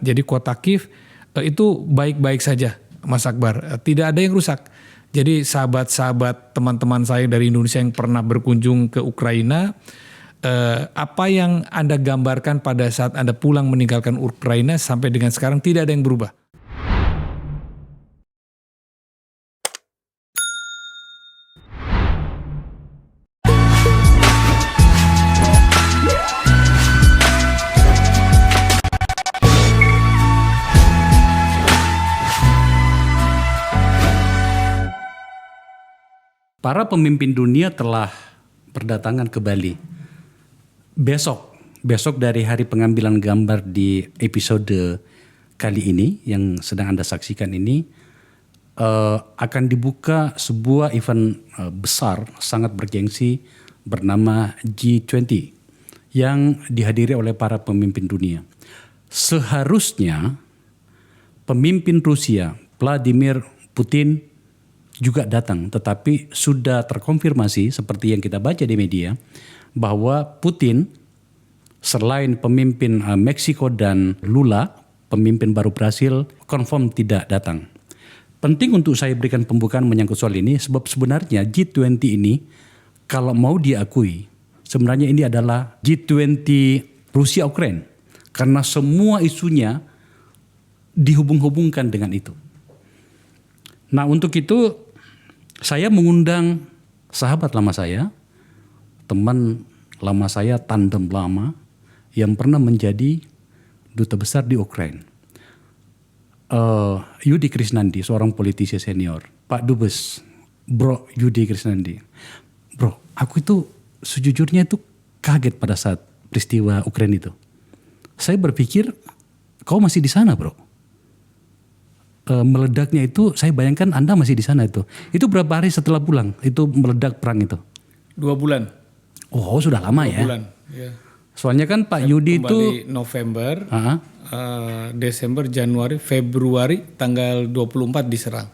Jadi kota Kiev itu baik-baik saja, Mas Akbar. Tidak ada yang rusak. Jadi sahabat-sahabat teman-teman saya dari Indonesia yang pernah berkunjung ke Ukraina, apa yang Anda gambarkan pada saat Anda pulang meninggalkan Ukraina sampai dengan sekarang tidak ada yang berubah. Para pemimpin dunia telah berdatangan ke Bali. Besok dari hari pengambilan gambar di episode kali ini yang sedang Anda saksikan ini akan dibuka sebuah event besar sangat bergengsi bernama G20 yang dihadiri oleh para pemimpin dunia. Seharusnya pemimpin Rusia Vladimir Putin juga datang, tetapi sudah terkonfirmasi seperti yang kita baca di media bahwa Putin selain pemimpin Meksiko dan Lula, pemimpin baru Brasil, confirm tidak datang. Penting untuk saya berikan pembukaan menyangkut soal ini sebab sebenarnya G20 ini kalau mau diakui sebenarnya ini adalah G20 Rusia Ukraina karena semua isunya dihubung-hubungkan dengan itu. Nah, untuk itu saya mengundang sahabat lama saya, teman lama saya, tandem lama yang pernah menjadi duta besar di Ukraina. Yudi Krisnandi, seorang politisi senior. Pak Dubes, Bro Yudi Krisnandi. Bro, aku itu sejujurnya itu kaget pada saat peristiwa Ukraina itu. Saya berpikir, kau masih di sana, bro. Meledaknya itu saya bayangkan Anda masih di sana itu. Itu berapa hari setelah pulang itu meledak perang itu? 2 bulan. Oh, sudah lama 2 ya. bulan. Ya. Soalnya kan Pak Yudi itu November, Desember, Januari, Februari tanggal 24 diserang.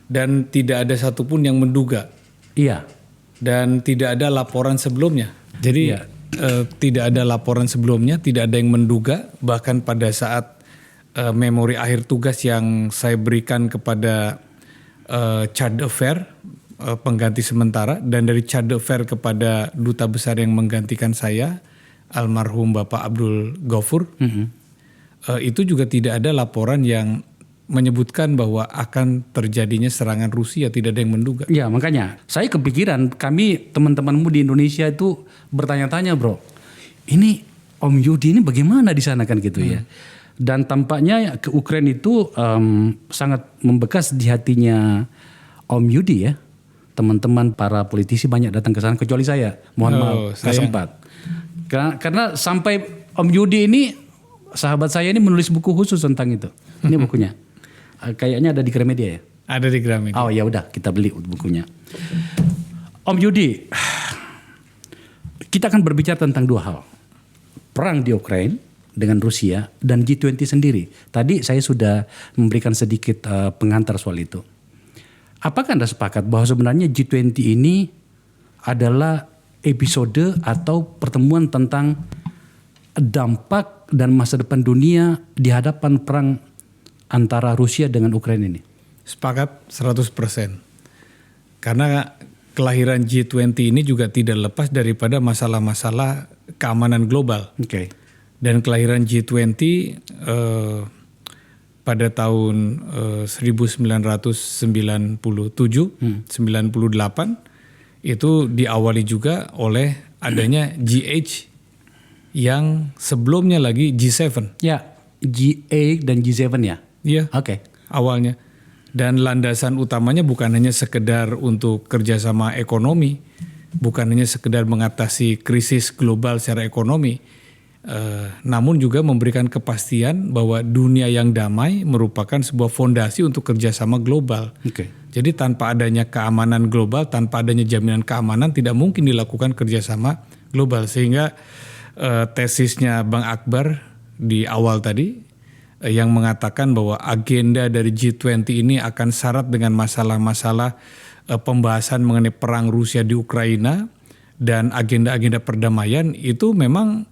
Dan tidak ada satupun yang menduga. Iya. Dan tidak ada laporan sebelumnya. Jadi tidak ada laporan sebelumnya, tidak ada yang menduga. Bahkan pada saat memori akhir tugas yang saya berikan kepada Chad Affair, pengganti sementara, dan dari Chad Affair kepada duta besar yang menggantikan saya, almarhum Bapak Abdul Ghafur, itu juga tidak ada laporan yang menyebutkan bahwa akan terjadinya serangan Rusia, tidak ada yang menduga. Ya, makanya saya kepikiran, kami teman-temanmu di Indonesia itu bertanya-tanya, bro, ini Om Yudi ini bagaimana di sana kan gitu ya. Dan tampaknya ke Ukraina itu sangat membekas di hatinya Om Yudi ya. Teman-teman para politisi banyak datang ke sana kecuali saya. Mohon maaf, nggak sempat. Karena sampai Om Yudi ini, sahabat saya ini menulis buku khusus tentang itu. Ini bukunya. Kayaknya ada di Gramedia ya? Ada di Gramedia. Oh ya udah, kita beli bukunya. Om Yudi, kita akan berbicara tentang 2 hal. Perang di Ukraina dengan Rusia dan G20 sendiri. Tadi saya sudah memberikan sedikit pengantar soal itu. Apakah Anda sepakat bahwa sebenarnya G20 ini adalah episode atau pertemuan tentang dampak dan masa depan dunia di hadapan perang antara Rusia dengan Ukraina ini? Sepakat 100%. Karena kelahiran G20 ini juga tidak lepas daripada masalah-masalah keamanan global. Oke. Dan kelahiran G20 pada tahun 1997, 98 itu diawali juga oleh adanya GH yang sebelumnya lagi G7. Ya, G8 dan G7 ya? Iya. Oke. Awalnya. Dan landasan utamanya bukan hanya sekedar untuk kerjasama ekonomi, bukan hanya sekedar mengatasi krisis global secara ekonomi, namun juga memberikan kepastian bahwa dunia yang damai merupakan sebuah fondasi untuk kerjasama global. Okay. Jadi tanpa adanya keamanan global, tanpa adanya jaminan keamanan, tidak mungkin dilakukan kerjasama global. Sehingga tesisnya Bang Akbar di awal tadi yang mengatakan bahwa agenda dari G20 ini akan syarat dengan masalah-masalah pembahasan mengenai perang Rusia di Ukraina dan agenda-agenda perdamaian, itu memang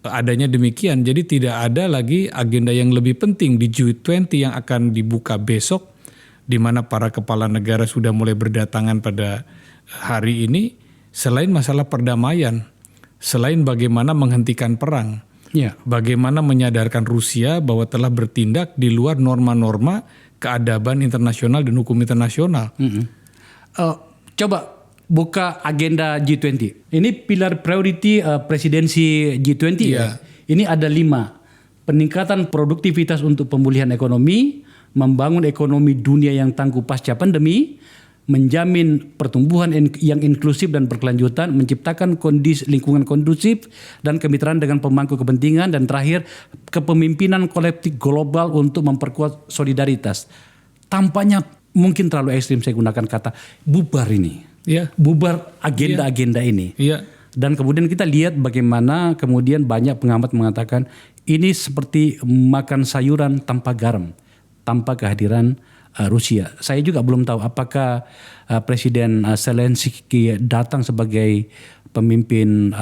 adanya demikian. Jadi tidak ada lagi agenda yang lebih penting di G20 yang akan dibuka besok, di mana para kepala negara sudah mulai berdatangan pada hari ini, selain masalah perdamaian, selain bagaimana menghentikan perang, bagaimana menyadarkan Rusia bahwa telah bertindak di luar norma-norma keadaban internasional dan hukum internasional. Coba buka agenda G20. Ini pilar priority presidensi G20 ya. Ini ada 5. Peningkatan produktivitas untuk pemulihan ekonomi, membangun ekonomi dunia yang tangguh pasca pandemi, menjamin pertumbuhan yang inklusif dan berkelanjutan, menciptakan lingkungan kondusif dan kemitraan dengan pemangku kepentingan, dan terakhir kepemimpinan kolektif global untuk memperkuat solidaritas. Tampaknya mungkin terlalu ekstrim saya gunakan kata bubar ini. Bubar agenda-agenda ini. Dan kemudian kita lihat bagaimana kemudian banyak pengamat mengatakan ini seperti makan sayuran tanpa garam, tanpa kehadiran Rusia. Saya juga belum tahu apakah Presiden Zelensky datang sebagai pemimpin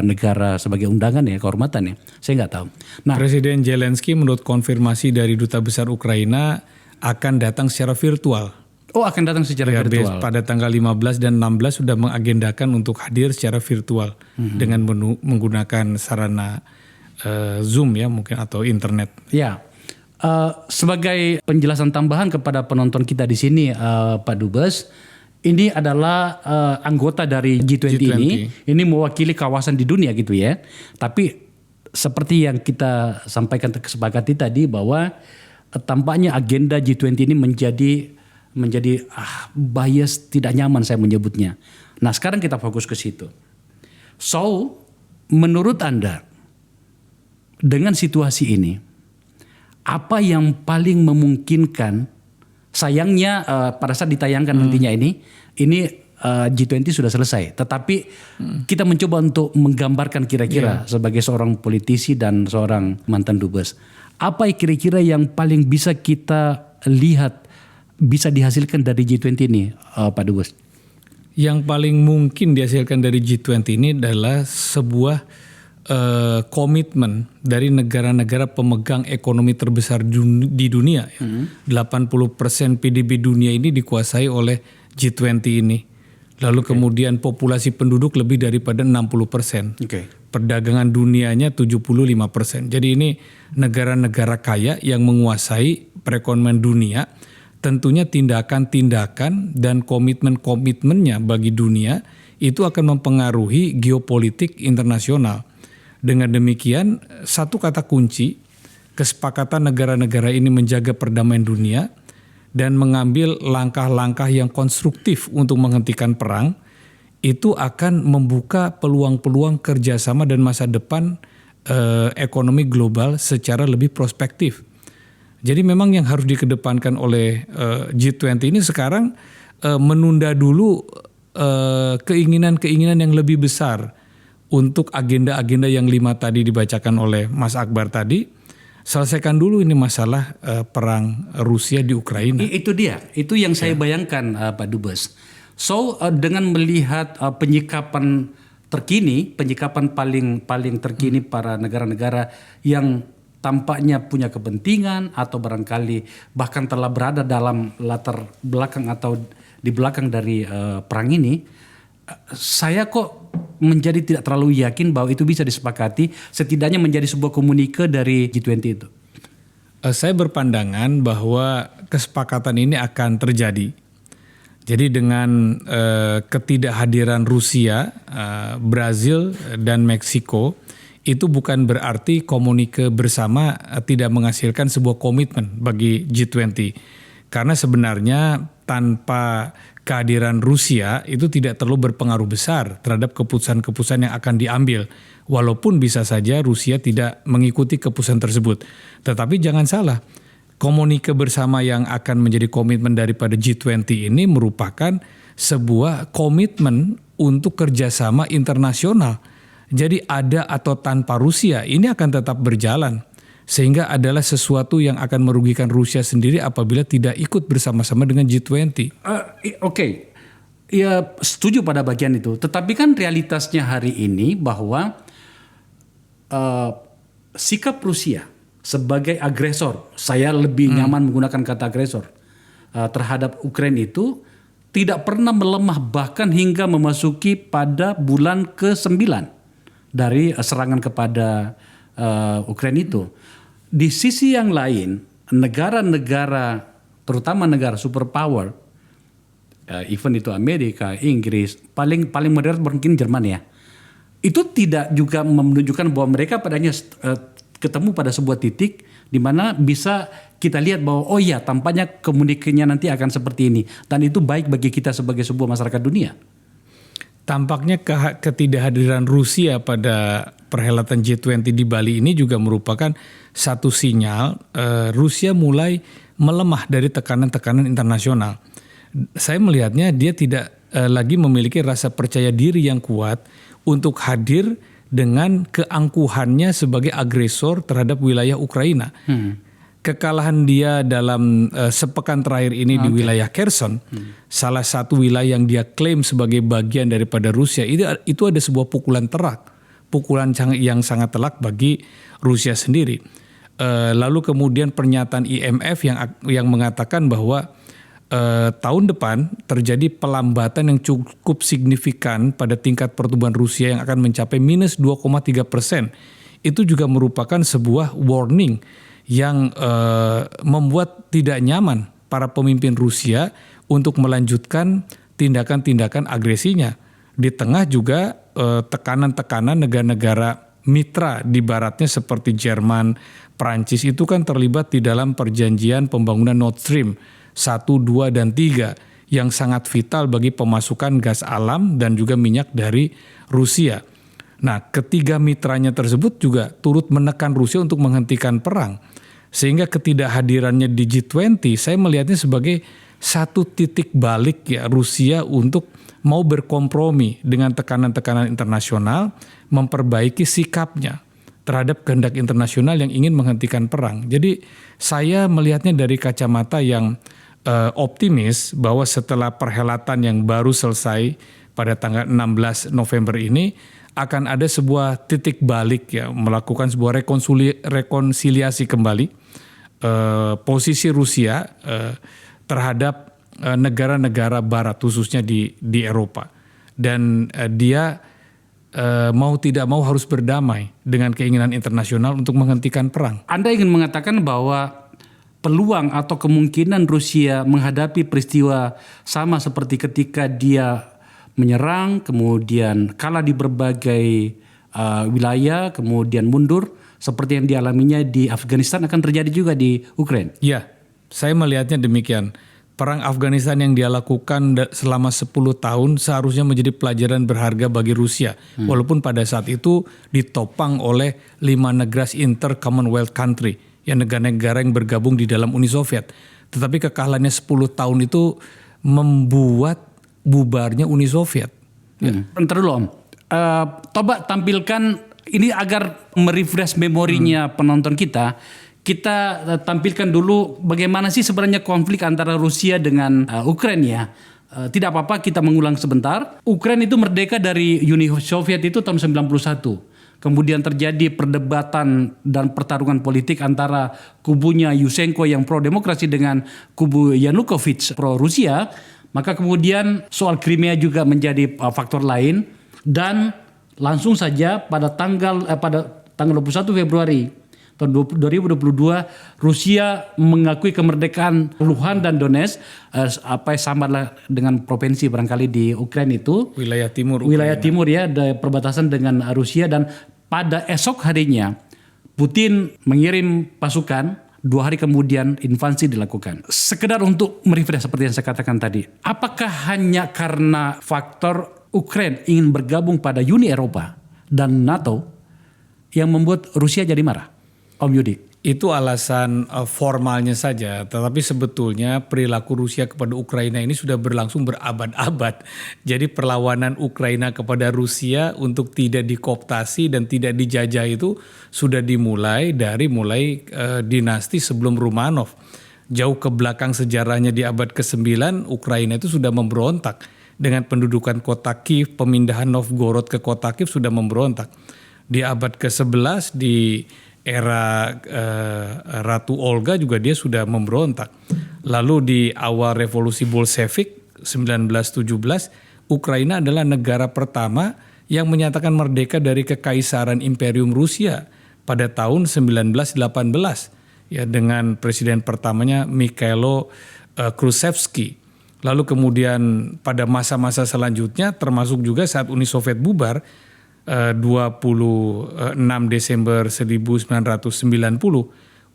negara sebagai undangan ya, kehormatan ya. Saya nggak tahu. Nah, Presiden Zelensky menurut konfirmasi dari Duta Besar Ukraina akan datang secara virtual. Akan datang secara virtual. Pada tanggal 15 dan 16 sudah mengagendakan untuk hadir secara virtual dengan menggunakan sarana Zoom ya mungkin atau internet. Ya, sebagai penjelasan tambahan kepada penonton kita di sini, Pak Dubes, ini adalah anggota dari G20 ini mewakili kawasan di dunia gitu ya. Tapi seperti yang kita sampaikan kesepakati tadi bahwa tampaknya agenda G20 ini menjadi bias, tidak nyaman saya menyebutnya. Nah sekarang kita fokus ke situ. So menurut Anda dengan situasi ini apa yang paling memungkinkan? Sayangnya pada saat ditayangkan nantinya ini G20 sudah selesai. Tetapi kita mencoba untuk menggambarkan kira-kira sebagai seorang politisi dan seorang mantan dubes, apa kira-kira yang paling bisa kita lihat bisa dihasilkan dari G20 ini, Pak Dubes? Yang paling mungkin dihasilkan dari G20 ini adalah sebuah komitmen dari negara-negara pemegang ekonomi terbesar di dunia. 80% PDB dunia ini dikuasai oleh G20 ini. Lalu kemudian populasi penduduk lebih daripada 60%. Perdagangan dunianya 75%. Jadi ini negara-negara kaya yang menguasai perekonomian dunia. Tentunya tindakan-tindakan dan komitmen-komitmennya bagi dunia itu akan mempengaruhi geopolitik internasional. Dengan demikian, satu kata kunci, kesepakatan negara-negara ini menjaga perdamaian dunia dan mengambil langkah-langkah yang konstruktif untuk menghentikan perang, itu akan membuka peluang-peluang kerjasama dan masa depan ekonomi global secara lebih prospektif. Jadi memang yang harus dikedepankan oleh G20 ini sekarang menunda dulu keinginan-keinginan yang lebih besar untuk agenda-agenda yang 5 tadi dibacakan oleh Mas Akbar tadi. Selesaikan dulu ini masalah perang Rusia di Ukraina. Itu dia, itu yang saya bayangkan Pak Dubes. So dengan melihat penyikapan terkini, penyikapan paling terkini para negara-negara yang tampaknya punya kepentingan atau barangkali bahkan telah berada dalam latar belakang atau di belakang dari perang ini, saya kok menjadi tidak terlalu yakin bahwa itu bisa disepakati, setidaknya menjadi sebuah komunike dari G20 itu. Saya berpandangan bahwa kesepakatan ini akan terjadi. Jadi dengan ketidakhadiran Rusia, Brazil, dan Meksiko, itu bukan berarti komunike bersama tidak menghasilkan sebuah komitmen bagi G20. Karena sebenarnya tanpa kehadiran Rusia itu tidak terlalu berpengaruh besar terhadap keputusan-keputusan yang akan diambil. Walaupun bisa saja Rusia tidak mengikuti keputusan tersebut. Tetapi jangan salah, komunike bersama yang akan menjadi komitmen daripada G20 ini merupakan sebuah komitmen untuk kerjasama internasional. Jadi ada atau tanpa Rusia ini akan tetap berjalan. Sehingga adalah sesuatu yang akan merugikan Rusia sendiri apabila tidak ikut bersama-sama dengan G20. Oke. Ya setuju pada bagian itu. Tetapi kan realitasnya hari ini bahwa sikap Rusia sebagai agresor, saya lebih nyaman menggunakan kata agresor, terhadap Ukraina itu tidak pernah melemah bahkan hingga memasuki pada bulan ke-9 dari serangan kepada Ukraina itu. Di sisi yang lain, negara-negara, terutama negara superpower, even itu Amerika, Inggris, paling modern mungkin Jerman ya, itu tidak juga menunjukkan bahwa mereka padanya ketemu pada sebuah titik di mana bisa kita lihat bahwa oh ya tampaknya komunikasinya nanti akan seperti ini, dan itu baik bagi kita sebagai sebuah masyarakat dunia. Tampaknya ketidakhadiran Rusia pada perhelatan G20 di Bali ini juga merupakan satu sinyal Rusia mulai melemah dari tekanan-tekanan internasional. Saya melihatnya dia tidak lagi memiliki rasa percaya diri yang kuat untuk hadir dengan keangkuhannya sebagai agresor terhadap wilayah Ukraina. Kekalahan dia dalam sepekan terakhir ini di wilayah Kherson, salah satu wilayah yang dia klaim sebagai bagian daripada Rusia, itu ada sebuah pukulan telak, pukulan yang sangat telak bagi Rusia sendiri. Lalu kemudian pernyataan IMF yang mengatakan bahwa tahun depan terjadi pelambatan yang cukup signifikan pada tingkat pertumbuhan Rusia yang akan mencapai minus 2,3%. Itu juga merupakan sebuah warning yang membuat tidak nyaman para pemimpin Rusia untuk melanjutkan tindakan-tindakan agresinya. Di tengah juga tekanan-tekanan negara-negara mitra di baratnya seperti Jerman, Prancis itu kan terlibat di dalam perjanjian pembangunan Nord Stream 1, 2, dan 3 yang sangat vital bagi pemasukan gas alam dan juga minyak dari Rusia. Nah, ketiga mitranya tersebut juga turut menekan Rusia untuk menghentikan perang. Sehingga ketidakhadirannya di G20 saya melihatnya sebagai satu titik balik ya Rusia untuk mau berkompromi dengan tekanan-tekanan internasional, memperbaiki sikapnya terhadap kehendak internasional yang ingin menghentikan perang. Jadi saya melihatnya dari kacamata yang optimis bahwa setelah perhelatan yang baru selesai pada tanggal 16 November ini akan ada sebuah titik balik ya, melakukan sebuah rekonsiliasi kembali posisi Rusia terhadap negara-negara barat khususnya di Eropa, dan dia mau tidak mau harus berdamai dengan keinginan internasional untuk menghentikan perang. Anda ingin mengatakan bahwa peluang atau kemungkinan Rusia menghadapi peristiwa sama seperti ketika dia menyerang, kemudian kalah di berbagai wilayah, kemudian mundur, seperti yang dialaminya di Afghanistan akan terjadi juga di Ukraina? Ya, saya melihatnya demikian. Perang Afghanistan yang dia lakukan selama 10 tahun seharusnya menjadi pelajaran berharga bagi Rusia. Walaupun pada saat itu ditopang oleh 5 negara inter-Commonwealth country, yang negara-negara yang bergabung di dalam Uni Soviet. Tetapi kekalahannya 10 tahun itu membuat bubarnya Uni Soviet. Bentar dulu Om. Coba tampilkan ini agar merefresh memorinya penonton kita. Kita tampilkan dulu bagaimana sih sebenarnya konflik antara Rusia dengan Ukraina ya. Tidak apa-apa kita mengulang sebentar. Ukraina itu merdeka dari Uni Soviet itu tahun 91. Kemudian terjadi perdebatan dan pertarungan politik antara kubunya Yushchenko yang pro-demokrasi dengan kubu Yanukovych pro-Rusia. Maka kemudian soal Crimea juga menjadi faktor lain. Dan langsung saja pada tanggal 21 Februari tahun 2022 Rusia mengakui kemerdekaan Luhansk dan Donetsk, sama dengan provinsi barangkali di Ukraina itu. Wilayah timur ya, ada perbatasan dengan Rusia, dan pada esok harinya Putin mengirim pasukan, 2 hari kemudian invasi dilakukan. Sekedar untuk merefresh seperti yang saya katakan tadi, apakah hanya karena faktor Ukraina ingin bergabung pada Uni Eropa dan NATO yang membuat Rusia jadi marah, Om Yudi? Itu alasan formalnya saja, tetapi sebetulnya perilaku Rusia kepada Ukraina ini sudah berlangsung berabad-abad. Jadi perlawanan Ukraina kepada Rusia untuk tidak dikooptasi dan tidak dijajah itu sudah dimulai dari dinasti sebelum Romanov. Jauh ke belakang sejarahnya di abad ke-9, Ukraina itu sudah memberontak. Dengan pendudukan kota Kiev, pemindahan Novgorod ke kota Kiev sudah memberontak. Di abad ke-11 di era Ratu Olga juga dia sudah memberontak. Lalu di awal revolusi Bolshevik 1917, Ukraina adalah negara pertama yang menyatakan merdeka dari kekaisaran Imperium Rusia pada tahun 1918 ya, dengan presiden pertamanya Mikhailo Khrushchevsky. Lalu kemudian pada masa-masa selanjutnya termasuk juga saat Uni Soviet bubar 26 Desember 1990,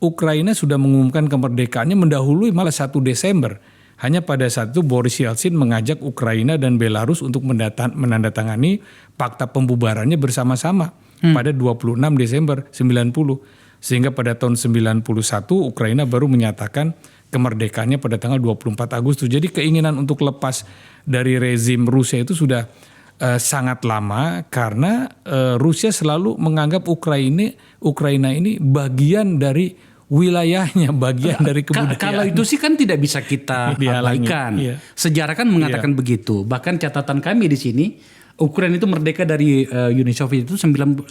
Ukraina sudah mengumumkan kemerdekaannya mendahului malah 1 Desember. Hanya pada saat itu Boris Yeltsin mengajak Ukraina dan Belarus untuk menandatangani fakta pembubarannya bersama-sama pada 26 Desember 90. Sehingga pada tahun 91 Ukraina baru menyatakan kemerdekaannya pada tanggal 24 Agustus. Jadi keinginan untuk lepas dari rezim Rusia itu sudah sangat lama karena Rusia selalu menganggap Ukraina ini bagian dari wilayahnya, bagian dari kebudayaan. Kalau itu sih kan tidak bisa kita abaikan. Iya. Sejarah kan mengatakan begitu. Bahkan catatan kami di sini, Ukraina itu merdeka dari Uni Soviet itu 91.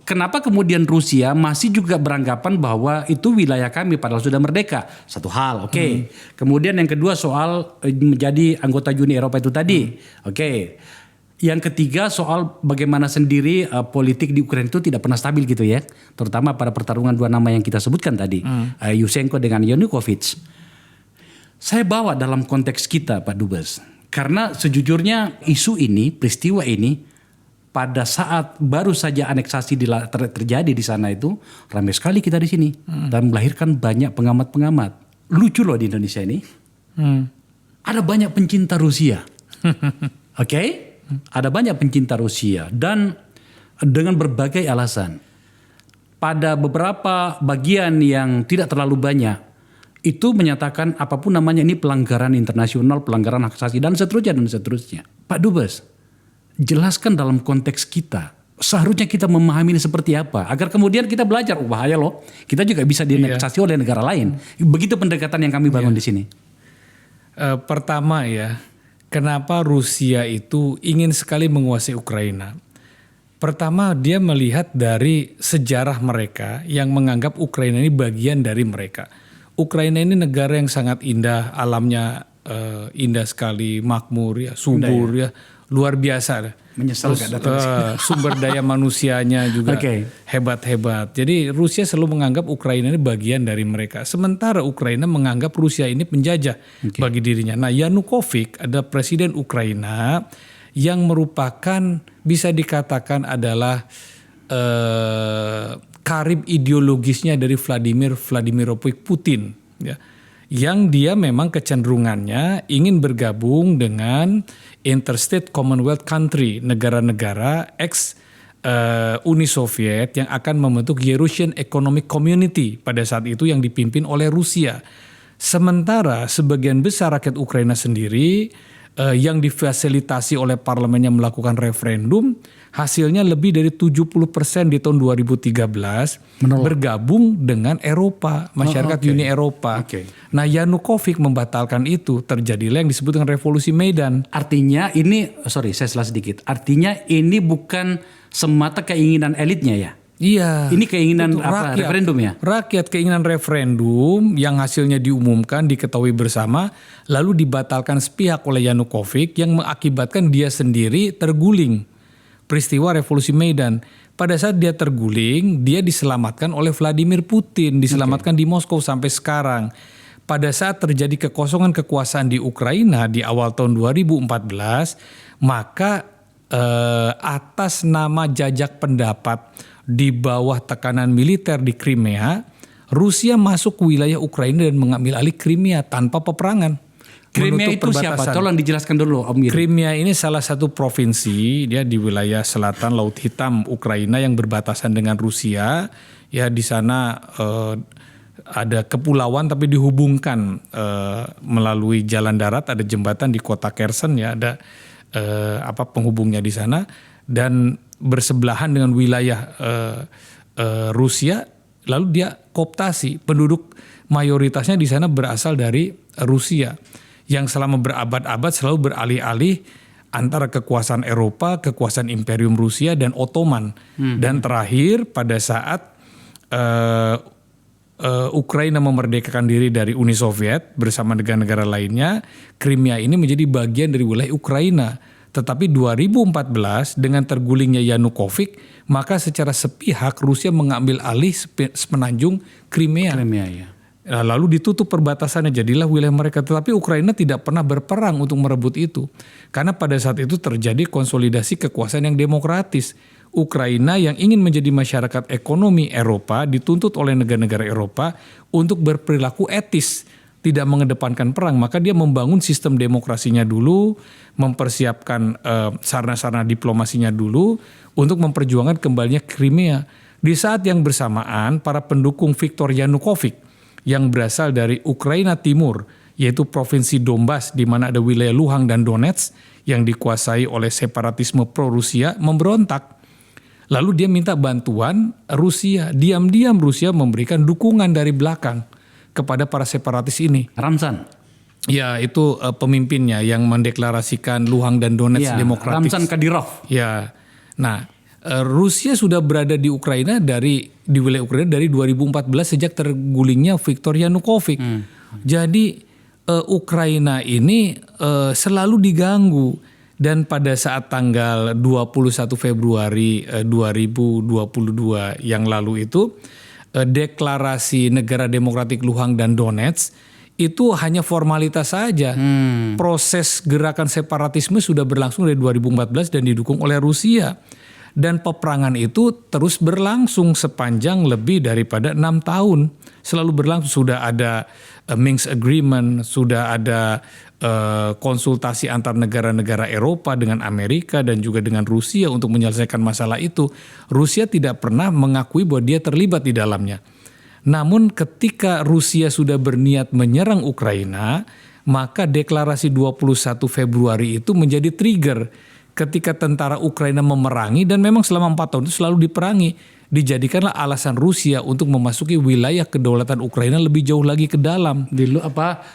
Kenapa kemudian Rusia masih juga beranggapan bahwa itu wilayah kami padahal sudah merdeka? Satu hal, oke. Kemudian yang kedua soal menjadi anggota Uni Eropa itu tadi. Oke. Yang ketiga soal bagaimana sendiri politik di Ukraina itu tidak pernah stabil gitu ya. Terutama pada pertarungan dua nama yang kita sebutkan tadi. Yushchenko dengan Yanukovych. Saya bawa dalam konteks kita Pak Dubes. Karena sejujurnya isu ini, peristiwa ini pada saat baru saja aneksasi terjadi di sana itu ramai sekali kita di sini. Dan melahirkan banyak pengamat-pengamat. Lucu loh di Indonesia ini. Ada banyak pencinta Rusia. Oke? Ada banyak pencinta Rusia dan dengan berbagai alasan. Pada beberapa bagian yang tidak terlalu banyak itu menyatakan apapun namanya ini pelanggaran internasional, pelanggaran hak asasi dan seterusnya dan seterusnya. Pak Dubes, jelaskan dalam konteks kita. Seharusnya kita memahami ini seperti apa agar kemudian kita belajar, oh bahaya loh. Kita juga bisa dianeksasi oleh negara lain. Begitu pendekatan yang kami bangun di sini. Pertama ya, kenapa Rusia itu ingin sekali menguasai Ukraina? Pertama, dia melihat dari sejarah mereka yang menganggap Ukraina ini bagian dari mereka. Ukraina ini negara yang sangat indah, alamnya indah sekali, makmur ya, subur ya, luar biasa. Menyesal gak datang. Sumber daya manusianya juga hebat-hebat. Jadi Rusia selalu menganggap Ukraina ini bagian dari mereka. Sementara Ukraina menganggap Rusia ini penjajah bagi dirinya. Nah, Yanukovych ada presiden Ukraina yang merupakan bisa dikatakan adalah karib ideologisnya dari Vladimir Vladimirovich Putin. Ya. Yang dia memang kecenderungannya ingin bergabung dengan interstate Commonwealth country, negara-negara ex Uni Soviet yang akan membentuk Eurasian Economic Community pada saat itu yang dipimpin oleh Rusia. Sementara sebagian besar rakyat Ukraina sendiri yang difasilitasi oleh parlemennya melakukan referendum, hasilnya lebih dari 70% di tahun 2013 bergabung dengan Eropa, masyarakat Uni Eropa. Nah, Yanukovych membatalkan itu, terjadilah yang disebut dengan revolusi Maidan. Artinya ini, saya salah sedikit, artinya ini bukan semata keinginan elitnya ya? Iya. Ini keinginan apa? Referendum ya? Rakyat keinginan referendum yang hasilnya diumumkan, diketahui bersama, lalu dibatalkan sepihak oleh Yanukovych yang mengakibatkan dia sendiri terguling. Peristiwa revolusi Maidan. Pada saat dia terguling, dia diselamatkan oleh Vladimir Putin, diselamatkan di Moskow sampai sekarang. Pada saat terjadi kekosongan kekuasaan di Ukraina di awal tahun 2014, maka atas nama jajak pendapat di bawah tekanan militer di Crimea, Rusia masuk ke wilayah Ukraina dan mengambil alih Crimea tanpa peperangan. Crimea itu siapa? Tolong dijelaskan dulu Om Giri. Crimea ini salah satu provinsi dia di wilayah selatan Laut Hitam Ukraina yang berbatasan dengan Rusia. Ya di sana ada kepulauan tapi dihubungkan melalui jalan darat, ada jembatan di kota Kherson ya, ada penghubungnya di sana dan bersebelahan dengan wilayah Rusia, lalu dia kooptasi penduduk mayoritasnya di sana berasal dari Rusia yang selama berabad-abad selalu beralih-alih antara kekuasaan Eropa, kekuasaan Imperium Rusia dan Ottoman. Dan terakhir pada saat Ukraina memerdekakan diri dari Uni Soviet bersama negara-negara lainnya, Crimea ini menjadi bagian dari wilayah Ukraina. Tetapi 2014 dengan tergulingnya Yanukovych, maka secara sepihak Rusia mengambil alih semenanjung Crimea. Ya. Lalu ditutup perbatasannya, jadilah wilayah mereka. Tetapi Ukraina tidak pernah berperang untuk merebut itu. Karena pada saat itu terjadi konsolidasi kekuasaan yang demokratis. Ukraina yang ingin menjadi masyarakat ekonomi Eropa dituntut oleh negara-negara Eropa untuk berperilaku etis, tidak mengedepankan perang. Maka dia membangun sistem demokrasinya dulu, mempersiapkan sarana-sarana diplomasinya dulu untuk memperjuangkan kembalinya Crimea. Di saat yang bersamaan, para pendukung Viktor Yanukovych yang berasal dari Ukraina Timur, yaitu provinsi Donbas di mana ada wilayah Luhansk dan Donetsk yang dikuasai oleh separatisme pro-Rusia, memberontak. Lalu dia minta bantuan Rusia. Diam-diam Rusia memberikan dukungan dari belakang kepada para separatis ini. Ramzan. Ya, itu pemimpinnya yang mendeklarasikan Luhansk dan Donetsk demokratis. Ramzan Kadyrov. Ya. Nah, Rusia sudah berada di Ukraina di wilayah Ukraina dari 2014 sejak tergulingnya Viktor Yanukovych. Jadi Ukraina ini selalu diganggu. Dan pada saat tanggal 21 Februari 2022 yang lalu itu, deklarasi negara demokratik Luhansk dan Donetsk itu hanya formalitas saja. Proses gerakan separatisme sudah berlangsung dari 2014 dan didukung oleh Rusia. Dan peperangan itu terus berlangsung sepanjang lebih daripada 6 tahun. Selalu berlangsung, sudah ada Minsk Agreement, sudah ada konsultasi antar negara-negara Eropa dengan Amerika dan juga dengan Rusia untuk menyelesaikan masalah itu. Rusia tidak pernah mengakui bahwa dia terlibat di dalamnya. Namun ketika Rusia sudah berniat menyerang Ukraina, maka deklarasi 21 Februari itu menjadi trigger ketika tentara Ukraina memerangi, dan memang selama 4 tahun itu selalu diperangi. Dijadikanlah alasan Rusia untuk memasuki wilayah kedaulatan Ukraina lebih jauh lagi ke dalam.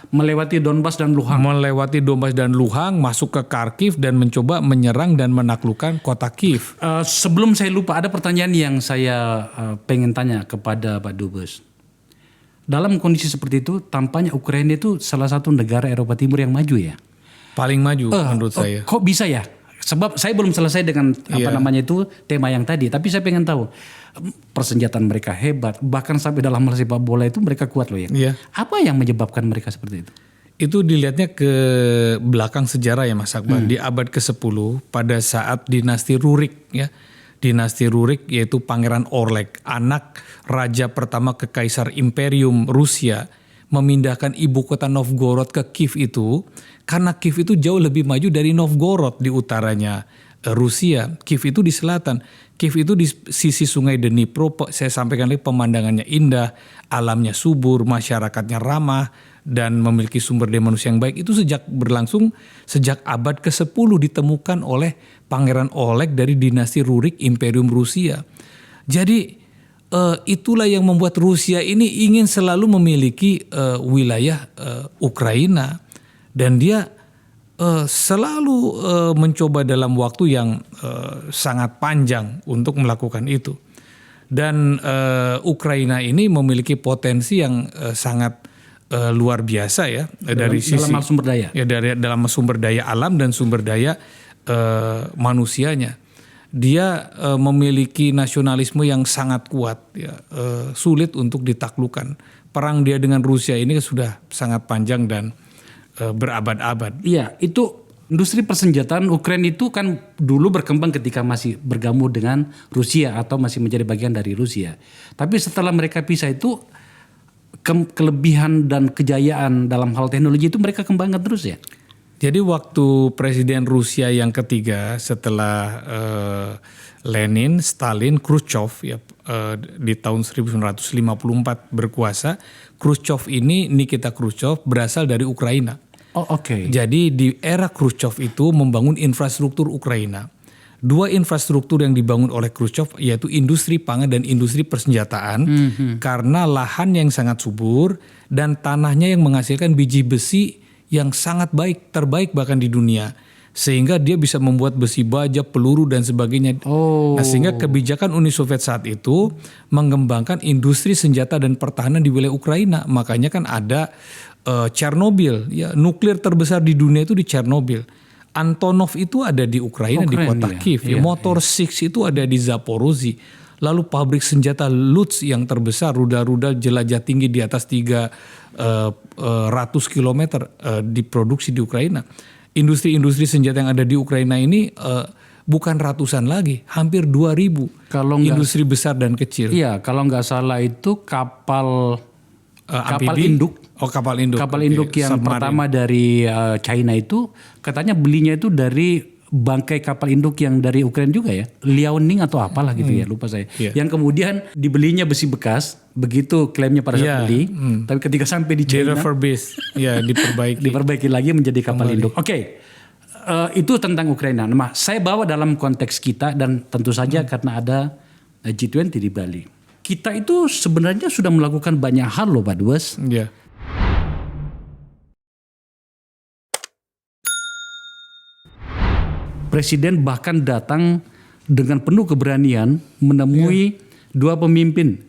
Melewati Donbas dan Luhansk. Melewati Donbas dan Luhansk, masuk ke Kharkiv dan mencoba menyerang dan menaklukkan kota Kiev. Sebelum saya lupa, ada pertanyaan yang saya pengen tanya kepada Pak Dubes. Dalam kondisi seperti itu, tampaknya Ukraina itu salah satu negara Eropa Timur yang maju ya? Paling maju menurut saya. Kok bisa ya? Sebab saya belum selesai dengan tema yang tadi, tapi saya pengen tahu persenjataan mereka hebat, bahkan sampai dalam hal sepak bola itu mereka kuat loh ya. Iya. Apa yang menyebabkan mereka seperti itu? Itu dilihatnya ke belakang sejarah ya Mas Akbar. Di abad ke-10 pada saat dinasti Rurik ya. Dinasti Rurik yaitu Pangeran Oleg, anak raja pertama kekaisar Imperium Rusia, memindahkan ibu kota Novgorod ke Kiev itu karena Kiev itu jauh lebih maju dari Novgorod di utaranya Rusia. Kiev itu di selatan. Kiev itu di sisi sungai Dnipro. Saya sampaikan lagi, pemandangannya indah, alamnya subur, masyarakatnya ramah dan memiliki sumber daya manusia yang baik. Itu berlangsung sejak abad ke-10 ditemukan oleh Pangeran Oleg dari dinasti Rurik Imperium Rusia. Jadi itulah yang membuat Rusia ini ingin selalu memiliki wilayah Ukraina, dan dia selalu mencoba dalam waktu yang sangat panjang untuk melakukan itu. Dan Ukraina ini memiliki potensi yang sangat luar biasa ya dari sisi dalam sumber daya. Ya, dalam sumber daya alam dan sumber daya manusianya. Dia memiliki nasionalisme yang sangat kuat, ya, sulit untuk ditaklukkan. Perang dia dengan Rusia ini sudah sangat panjang dan berabad-abad. Iya, itu industri persenjataan Ukraina itu kan dulu berkembang ketika masih bergabung dengan Rusia atau masih menjadi bagian dari Rusia. Tapi setelah mereka pisah itu kelebihan dan kejayaan dalam hal teknologi itu mereka kembangkan terus ya. Jadi waktu Presiden Rusia yang ketiga setelah Lenin, Stalin, Khrushchev ya, di tahun 1954 berkuasa, Khrushchev ini, Nikita Khrushchev berasal dari Ukraina. Oh, oke. Jadi di era Khrushchev itu membangun infrastruktur Ukraina. Dua infrastruktur yang dibangun oleh Khrushchev yaitu industri pangan dan industri persenjataan, karena lahan yang sangat subur dan tanahnya yang menghasilkan biji besi yang sangat baik, terbaik bahkan di dunia. sehingga dia bisa membuat besi baja, peluru dan sebagainya. Oh. Nah, sehingga kebijakan Uni Soviet saat itu mengembangkan industri senjata dan pertahanan di wilayah Ukraina. Makanya kan ada Chernobyl, ya, nuklir terbesar di dunia itu di Chernobyl. Antonov itu ada di Ukraina, di kota Kiev. Ya. Motor Six itu ada di Zaporozhye. Lalu pabrik senjata Lutsk yang terbesar, rudal-rudal jelajah tinggi di atas 300 kilometer diproduksi di Ukraina. Industri-industri senjata yang ada di Ukraina ini bukan ratusan lagi, hampir 2.000 industri besar dan kecil. Iya, kalau nggak salah itu kapal induk. Oh, kapal induk. Kapal induk yang Submarine. pertama dari China itu katanya belinya itu dari bangkai kapal induk yang dari Ukraina juga ya, Liaoning atau apalah gitu ya, lupa saya. Yang kemudian dibelinya besi bekas, begitu klaimnya pada saat beli, tapi ketika sampai di China, ya diperbaiki. diperbaiki lagi menjadi kapal induk. Oke. Itu tentang Ukraina. Nah, saya bawa dalam konteks kita dan tentu saja karena ada G20 di Bali. Kita itu sebenarnya sudah melakukan banyak hal loh Pak Dubes. Ya. Presiden bahkan datang dengan penuh keberanian menemui dua pemimpin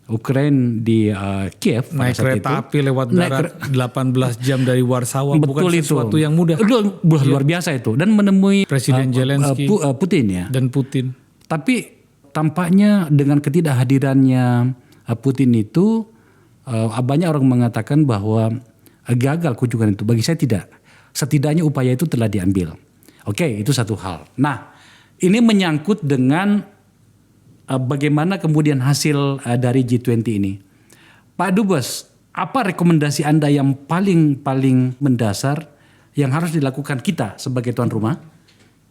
Ukraina di Kiev. Naik kereta api lewat darat 18 jam dari Warsawa. Bukan sesuatu yang mudah. Luar biasa itu. Dan menemui Presiden Zelensky Putin ya. dan Putin. Tapi tampaknya dengan ketidakhadirannya Putin itu banyak orang mengatakan bahwa gagal kunjungan itu. Bagi saya tidak. Setidaknya upaya itu telah diambil. Oke, itu satu hal. Nah, ini menyangkut dengan bagaimana kemudian hasil dari G20 ini. Pak Dubes, apa rekomendasi Anda yang paling mendasar yang harus dilakukan kita sebagai tuan rumah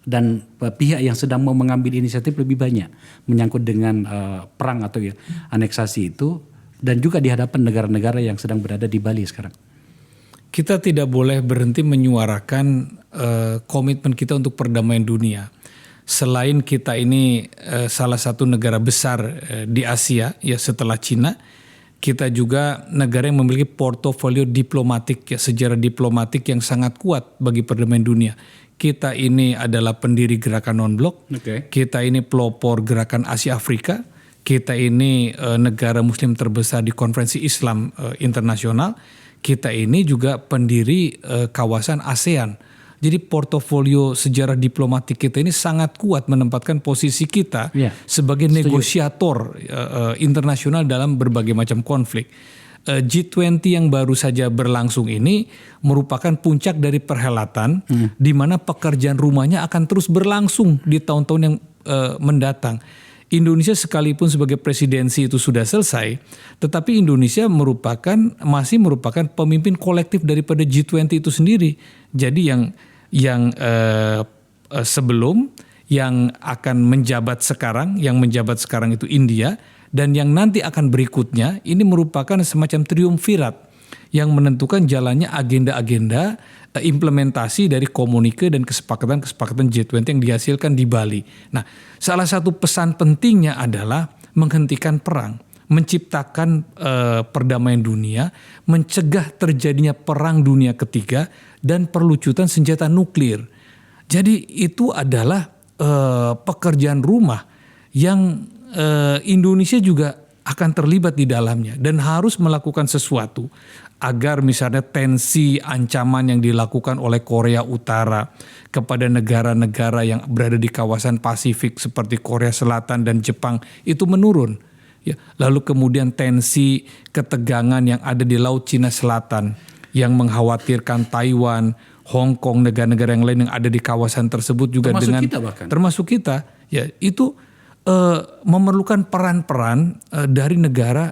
dan pihak yang sedang mau mengambil inisiatif lebih banyak menyangkut dengan perang atau ya, aneksasi itu dan juga di hadapan negara-negara yang sedang berada di Bali sekarang? Kita tidak boleh berhenti menyuarakan komitmen kita untuk perdamaian dunia. Selain kita ini salah satu negara besar di Asia ya setelah Cina, kita juga negara yang memiliki portofolio diplomatik ya, sejarah diplomatik yang sangat kuat bagi perdamaian dunia. Kita ini adalah pendiri gerakan non-blok, kita ini pelopor gerakan Asia Afrika, kita ini negara muslim terbesar di konferensi Islam internasional, kita ini juga pendiri kawasan ASEAN. Jadi portofolio sejarah diplomatik kita ini sangat kuat menempatkan posisi kita sebagai negosiator internasional dalam berbagai macam konflik. G20 yang baru saja berlangsung ini merupakan puncak dari perhelatan di mana pekerjaan rumahnya akan terus berlangsung di tahun-tahun yang mendatang. Indonesia sekalipun sebagai presidensi itu sudah selesai, tetapi Indonesia masih merupakan pemimpin kolektif daripada G20 itu sendiri. Jadi yang sebelum yang akan menjabat sekarang itu India, dan yang nanti akan berikutnya ini merupakan semacam triumvirat yang menentukan jalannya agenda-agenda implementasi dari komunike dan kesepakatan G20 yang dihasilkan di Bali. Nah, salah satu pesan pentingnya adalah menghentikan perang, menciptakan perdamaian dunia, mencegah terjadinya perang dunia ketiga, dan perlucutan senjata nuklir. Jadi itu adalah pekerjaan rumah yang Indonesia juga akan terlibat di dalamnya dan harus melakukan sesuatu agar misalnya tensi ancaman yang dilakukan oleh Korea Utara kepada negara-negara yang berada di kawasan Pasifik seperti Korea Selatan dan Jepang itu menurun. Ya, lalu kemudian tensi ketegangan yang ada di Laut Cina Selatan yang mengkhawatirkan Taiwan, Hong Kong, negara-negara yang lain yang ada di kawasan tersebut juga termasuk kita ya itu memerlukan peran-peran dari negara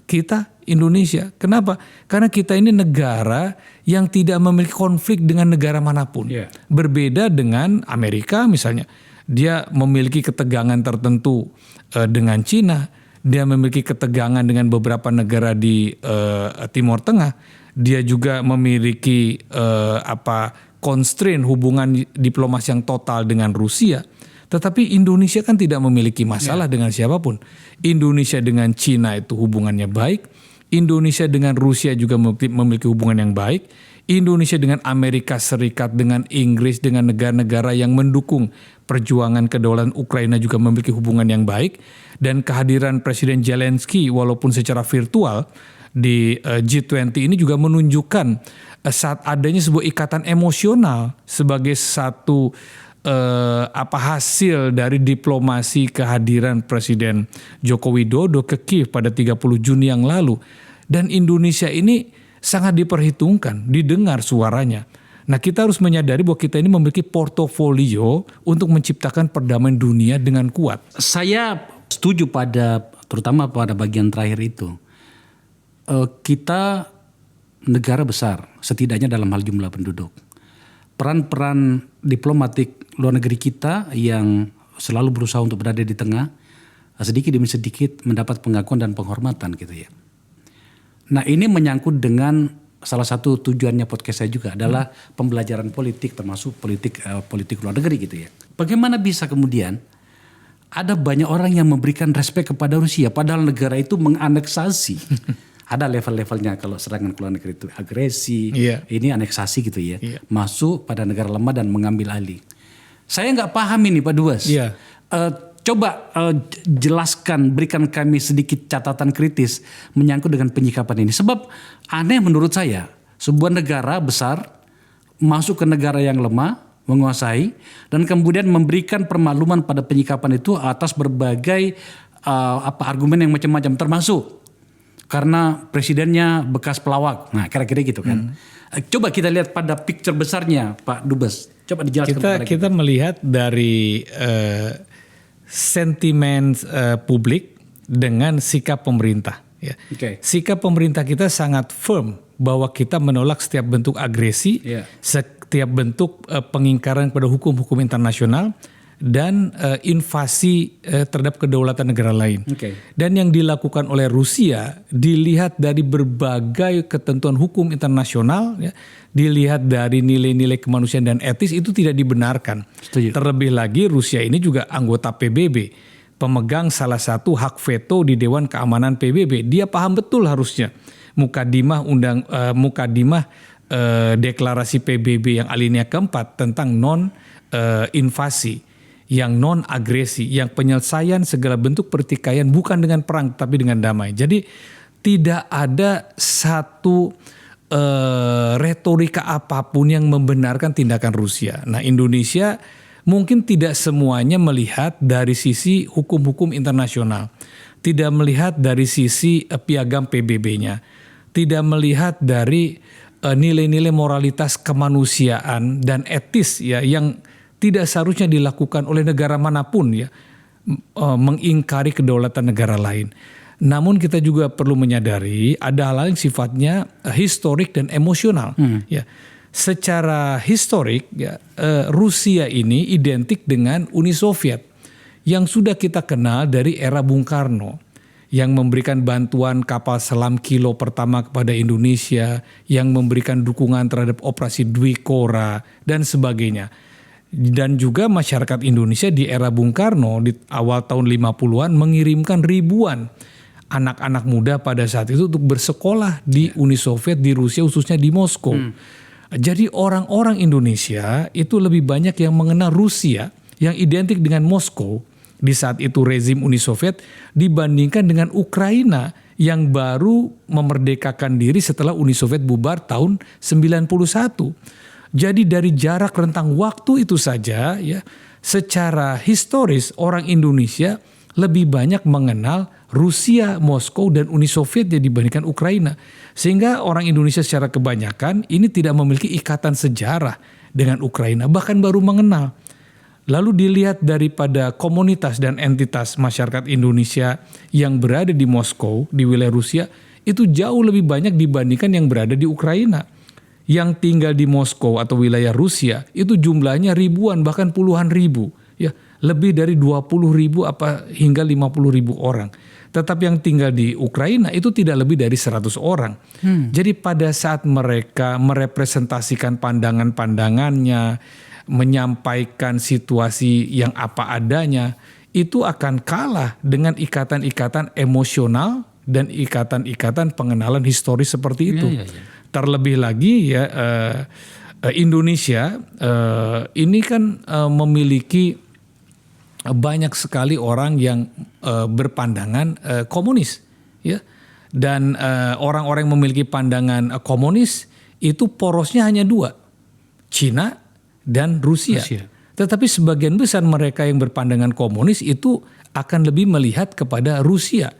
kita Indonesia. Kenapa? Karena kita ini negara yang tidak memiliki konflik dengan negara manapun. Berbeda dengan Amerika misalnya. Dia memiliki ketegangan tertentu dengan Cina. Dia memiliki ketegangan dengan beberapa negara di Timur Tengah. Dia juga memiliki constraint hubungan diplomasi yang total dengan Rusia. Tetapi Indonesia kan tidak memiliki masalah dengan siapapun. Indonesia dengan Cina itu hubungannya baik. Indonesia dengan Rusia juga memiliki hubungan yang baik. Indonesia dengan Amerika Serikat, dengan Inggris, dengan negara-negara yang mendukung perjuangan kedaulatan Ukraina juga memiliki hubungan yang baik. Dan kehadiran Presiden Zelensky walaupun secara virtual di G20 ini juga menunjukkan saat adanya sebuah ikatan emosional sebagai satu hasil dari diplomasi kehadiran Presiden Joko Widodo ke Kiev pada 30 Juni yang lalu. Dan Indonesia ini sangat diperhitungkan, didengar suaranya. Nah, kita harus menyadari bahwa kita ini memiliki portofolio untuk menciptakan perdamaian dunia dengan kuat. Saya setuju terutama pada bagian terakhir itu. Kita negara besar, setidaknya dalam hal jumlah penduduk. Peran-peran diplomatik luar negeri kita yang selalu berusaha untuk berada di tengah, sedikit demi sedikit mendapat pengakuan dan penghormatan gitu ya. Nah, ini menyangkut dengan salah satu tujuannya podcast saya juga adalah pembelajaran politik, termasuk politik luar negeri gitu ya. Bagaimana bisa kemudian ada banyak orang yang memberikan respek kepada Rusia padahal negara itu menganeksasi. Ada level-levelnya, kalau serangan ke luar negeri itu agresi, ini aneksasi gitu ya. Masuk pada negara lemah dan mengambil alih. Saya nggak paham ini Pak Dubes. Coba jelaskan, berikan kami sedikit catatan kritis menyangkut dengan penyikapan ini. Sebab aneh menurut saya, sebuah negara besar masuk ke negara yang lemah, menguasai, dan kemudian memberikan permakluman pada penyikapan itu atas berbagai argumen yang macam-macam, termasuk karena presidennya bekas pelawak. Nah, kira-kira gitu kan. Coba kita lihat pada picture besarnya Pak Dubes. Coba dijelaskan kepada kita. Kita melihat dari sentimen publik dengan sikap pemerintah. Ya. Sikap pemerintah kita sangat firm bahwa kita menolak setiap bentuk agresi, setiap bentuk pengingkaran pada hukum-hukum internasional, dan invasi terhadap kedaulatan negara lain. Dan yang dilakukan oleh Rusia dilihat dari berbagai ketentuan hukum internasional, ya, dilihat dari nilai-nilai kemanusiaan dan etis, itu tidak dibenarkan. Terlebih lagi Rusia ini juga anggota PBB, pemegang salah satu hak veto di Dewan Keamanan PBB. Dia paham betul harusnya mukadimah deklarasi PBB yang alinea keempat tentang non-invasi, yang non-agresi, yang penyelesaian segala bentuk pertikaian bukan dengan perang tapi dengan damai. Jadi tidak ada satu retorika apapun yang membenarkan tindakan Rusia. Nah, Indonesia mungkin tidak semuanya melihat dari sisi hukum-hukum internasional, tidak melihat dari sisi piagam PBB-nya, tidak melihat dari nilai-nilai moralitas kemanusiaan dan etis ya yang tidak seharusnya dilakukan oleh negara manapun ya, mengingkari kedaulatan negara lain. Namun kita juga perlu menyadari ada hal-hal yang sifatnya historik dan emosional. Ya, secara historik ya, Rusia ini identik dengan Uni Soviet yang sudah kita kenal dari era Bung Karno, yang memberikan bantuan kapal selam Kilo pertama kepada Indonesia, yang memberikan dukungan terhadap operasi Dwi Kora dan sebagainya. Dan juga masyarakat Indonesia di era Bung Karno di awal tahun 50-an mengirimkan ribuan anak-anak muda pada saat itu untuk bersekolah di Uni Soviet, di Rusia, khususnya di Moskow. Jadi orang-orang Indonesia itu lebih banyak yang mengenal Rusia yang identik dengan Moskow di saat itu rezim Uni Soviet dibandingkan dengan Ukraina yang baru memerdekakan diri setelah Uni Soviet bubar tahun 91. Jadi dari jarak rentang waktu itu saja ya, secara historis orang Indonesia lebih banyak mengenal Rusia, Moskow, dan Uni Soviet dibandingkan Ukraina. Sehingga orang Indonesia secara kebanyakan ini tidak memiliki ikatan sejarah dengan Ukraina, bahkan baru mengenal. Lalu dilihat daripada komunitas dan entitas masyarakat Indonesia yang berada di Moskow, di wilayah Rusia, itu jauh lebih banyak dibandingkan yang berada di Ukraina. Yang tinggal di Moskow atau wilayah Rusia itu jumlahnya ribuan bahkan puluhan ribu, ya, lebih dari 20.000 hingga 50.000 orang. Tetapi yang tinggal di Ukraina itu tidak lebih dari 100 orang. Jadi pada saat mereka merepresentasikan pandangan-pandangannya, menyampaikan situasi yang apa adanya, itu akan kalah dengan ikatan-ikatan emosional dan ikatan-ikatan pengenalan historis seperti itu. Terlebih lagi ya Indonesia ini kan memiliki banyak sekali orang yang berpandangan komunis, ya. Dan orang-orang yang memiliki pandangan komunis itu porosnya hanya dua, Cina dan Rusia. Tetapi sebagian besar mereka yang berpandangan komunis itu akan lebih melihat kepada Rusia,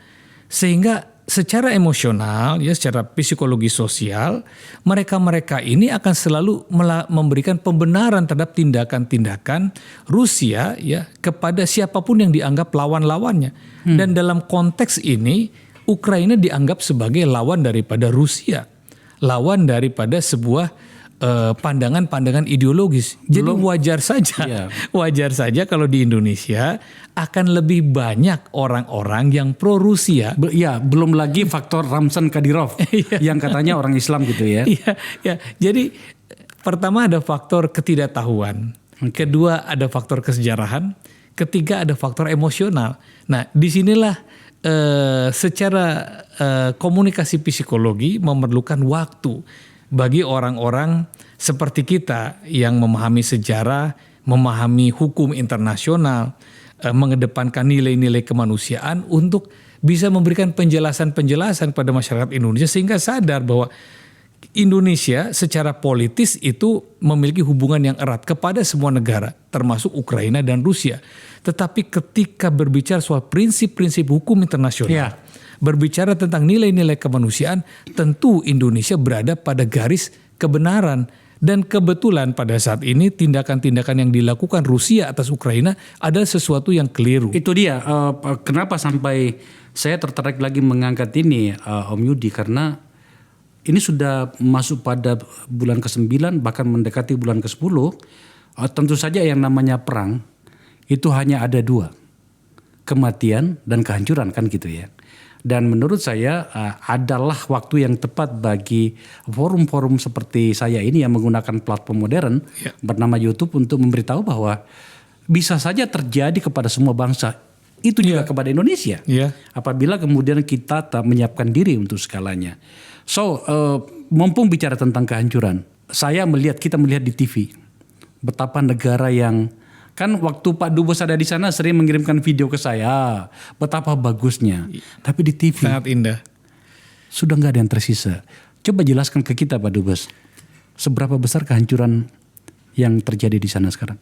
sehingga secara emosional, ya, secara psikologi sosial, mereka ini akan selalu memberikan pembenaran terhadap tindakan-tindakan Rusia, ya, kepada siapapun yang dianggap lawan-lawannya. Dan dalam konteks ini, Ukraina dianggap sebagai lawan daripada Rusia, lawan daripada sebuah pandangan-pandangan ideologis. Jadi wajar saja kalau di Indonesia akan lebih banyak orang-orang yang pro Rusia. Belum lagi faktor Ramzan Kadyrov yang katanya orang Islam gitu ya. Iya. Jadi pertama ada faktor ketidaktahuan, kedua ada faktor kesejarahan, ketiga ada faktor emosional. Nah, disinilah secara komunikasi psikologi memerlukan waktu bagi orang-orang seperti kita yang memahami sejarah, memahami hukum internasional, mengedepankan nilai-nilai kemanusiaan untuk bisa memberikan penjelasan-penjelasan pada masyarakat Indonesia sehingga sadar bahwa Indonesia secara politis itu memiliki hubungan yang erat kepada semua negara, termasuk Ukraina dan Rusia. Tetapi ketika berbicara soal prinsip-prinsip hukum internasional, berbicara tentang nilai-nilai kemanusiaan, tentu Indonesia berada pada garis kebenaran. Dan kebetulan pada saat ini tindakan-tindakan yang dilakukan Rusia atas Ukraina adalah sesuatu yang keliru. Itu dia, kenapa sampai saya tertarik lagi mengangkat ini, Om Yudi, karena ini sudah masuk pada bulan ke-9, bahkan mendekati bulan ke-10. Tentu saja yang namanya perang, itu hanya ada dua, kematian dan kehancuran, kan gitu ya. Dan menurut saya adalah waktu yang tepat bagi forum-forum seperti saya ini yang menggunakan platform modern bernama YouTube untuk memberitahu bahwa bisa saja terjadi kepada semua bangsa. Itu juga kepada Indonesia. Apabila kemudian kita tak menyiapkan diri untuk skalanya. So, mumpung bicara tentang kehancuran, kita melihat di TV betapa negara yang kan waktu Pak Dubes ada di sana sering mengirimkan video ke saya, betapa bagusnya. Tapi di TV sangat indah. Sudah nggak ada yang tersisa. Coba jelaskan ke kita Pak Dubes, seberapa besar kehancuran yang terjadi di sana sekarang?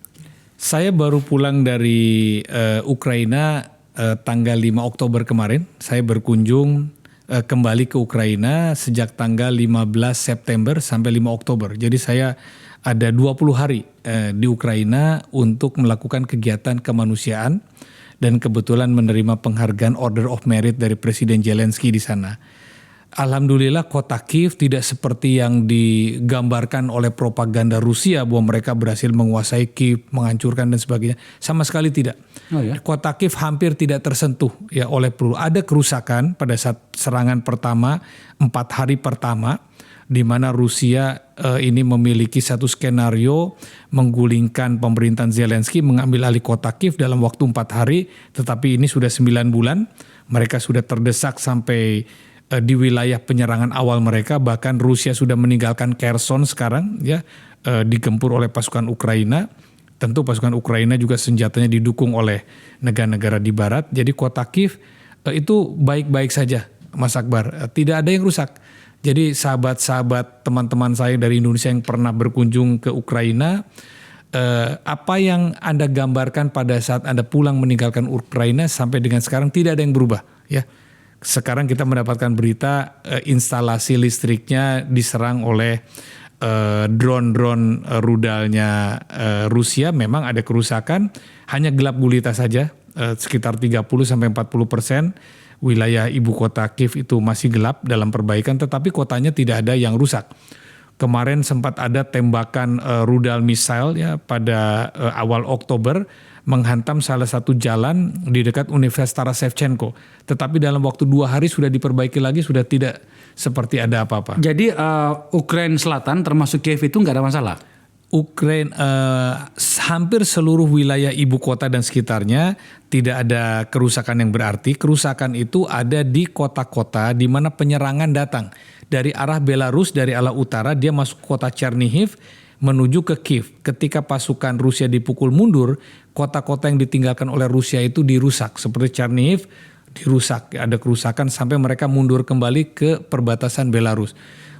Saya baru pulang dari Ukraina tanggal 5 Oktober kemarin. Saya berkunjung kembali ke Ukraina sejak tanggal 15 September sampai 5 Oktober. Jadi saya ada 20 hari di Ukraina untuk melakukan kegiatan kemanusiaan dan kebetulan menerima penghargaan Order of Merit dari Presiden Zelensky di sana. Alhamdulillah kota Kiev tidak seperti yang digambarkan oleh propaganda Rusia bahwa mereka berhasil menguasai Kiev, menghancurkan dan sebagainya. Sama sekali tidak. Kota Kiev hampir tidak tersentuh ya oleh peluru. Ada kerusakan pada saat serangan pertama, 4 hari pertama, di mana Rusia ini memiliki satu skenario menggulingkan pemerintahan Zelensky, mengambil alih kota Kiev dalam waktu 4 hari, tetapi ini sudah 9 bulan, mereka sudah terdesak sampai di wilayah penyerangan awal mereka, bahkan Rusia sudah meninggalkan Kherson sekarang, ya digempur oleh pasukan Ukraina. Tentu pasukan Ukraina juga senjatanya didukung oleh negara-negara di barat, jadi kota Kiev itu baik-baik saja, Mas Akbar, tidak ada yang rusak. Jadi sahabat-sahabat teman-teman saya dari Indonesia yang pernah berkunjung ke Ukraina, apa yang Anda gambarkan pada saat Anda pulang meninggalkan Ukraina sampai dengan sekarang tidak ada yang berubah. Ya, sekarang kita mendapatkan berita instalasi listriknya diserang oleh drone-drone rudalnya Rusia. Memang ada kerusakan, hanya gelap gulita saja, sekitar 30-40%. Wilayah ibu kota Kiev itu masih gelap dalam perbaikan, tetapi kotanya tidak ada yang rusak. Kemarin sempat ada tembakan rudal misail ya pada awal Oktober menghantam salah satu jalan di dekat Universitas Taras Shevchenko. Tetapi dalam waktu 2 hari sudah diperbaiki lagi, sudah tidak seperti ada apa-apa. Jadi Ukraina Selatan termasuk Kiev itu nggak ada masalah? Hampir seluruh wilayah ibu kota dan sekitarnya tidak ada kerusakan yang berarti. Kerusakan itu ada di kota-kota di mana penyerangan datang. Dari arah Belarus, dari arah utara, dia masuk kota Chernihiv menuju ke Kiev. Ketika pasukan Rusia dipukul mundur, kota-kota yang ditinggalkan oleh Rusia itu dirusak. Seperti Chernihiv dirusak, ada kerusakan sampai mereka mundur kembali ke perbatasan Belarus.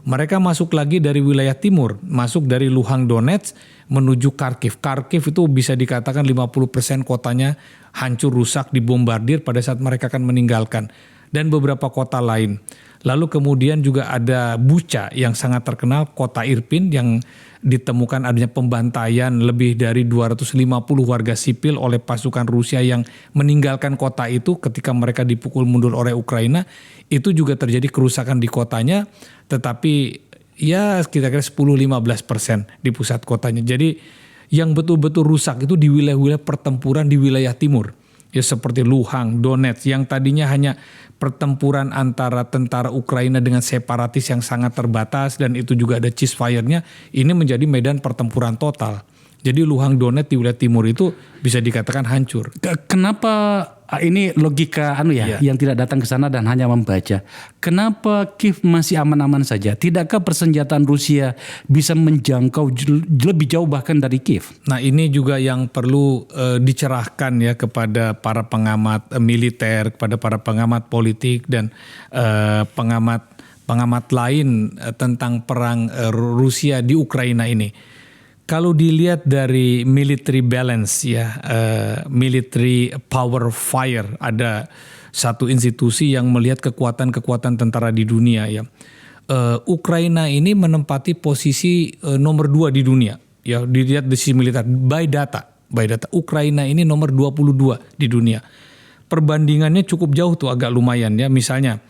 Mereka masuk lagi dari wilayah timur, masuk dari Luhansk Donetsk menuju Kharkiv. Kharkiv itu bisa dikatakan 50% kotanya hancur, rusak, dibombardir pada saat mereka akan meninggalkan. Dan beberapa kota lain. Lalu kemudian juga ada Bucha yang sangat terkenal, kota Irpin yang ditemukan adanya pembantaian lebih dari 250 warga sipil oleh pasukan Rusia yang meninggalkan kota itu ketika mereka dipukul mundur oleh Ukraina. Itu juga terjadi kerusakan di kotanya, tetapi ya kira-kira 10-15% di pusat kotanya. Jadi yang betul-betul rusak itu di wilayah-wilayah pertempuran di wilayah timur. Ya seperti Luhansk, Donetsk yang tadinya hanya pertempuran antara tentara Ukraina dengan separatis yang sangat terbatas dan itu juga ada ceasefire-nya, ini menjadi medan pertempuran total. Jadi Luhansk, Donetsk di wilayah timur itu bisa dikatakan hancur. Kenapa ini logika yang tidak datang ke sana dan hanya membaca. Kenapa Kiev masih aman-aman saja? Tidakkah persenjataan Rusia bisa menjangkau lebih jauh bahkan dari Kiev? Nah, ini juga yang perlu dicerahkan ya kepada para pengamat militer, kepada para pengamat politik dan pengamat lain tentang perang Rusia di Ukraina ini. Kalau dilihat dari military balance ya, military power fire, ada satu institusi yang melihat kekuatan-kekuatan tentara di dunia ya. Ukraina ini menempati posisi nomor 2 di dunia ya, dilihat dari sisi militer by data. Ukraina ini nomor 22 di dunia. Perbandingannya cukup jauh tuh, agak lumayan ya. Misalnya